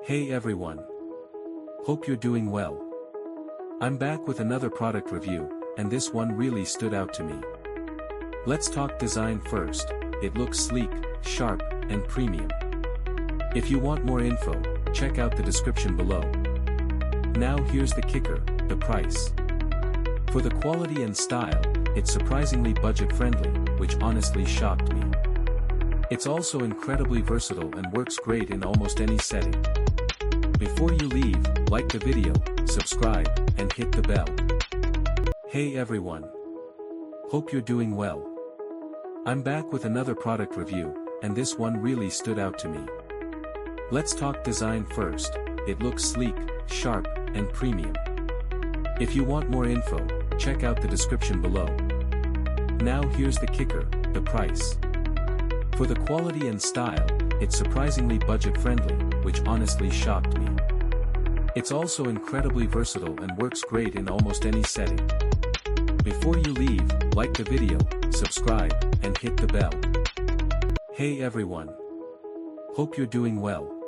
Hey everyone. Hope you're doing well. I'm back with another product review, and this one really stood out to me. Let's talk design first. It looks sleek, sharp, and premium. If you want more info, check out the description below. Now here's the kicker, the price. For the quality and style, it's surprisingly budget-friendly, which honestly shocked me. It's also incredibly versatile and works great in almost any setting. Before you leave, like the video, subscribe, and hit the bell. Hey everyone. Hope you're doing well. I'm back with another product review, and this one really stood out to me. Let's talk design first. It looks sleek, sharp, and premium. If you want more info, check out the description below. Now here's the kicker, the price. For the quality and style, it's surprisingly budget-friendly, which honestly shocked me. It's also incredibly versatile and works great in almost any setting. Before you leave, like the video, subscribe, and hit the bell. Hey everyone. Hope you're doing well.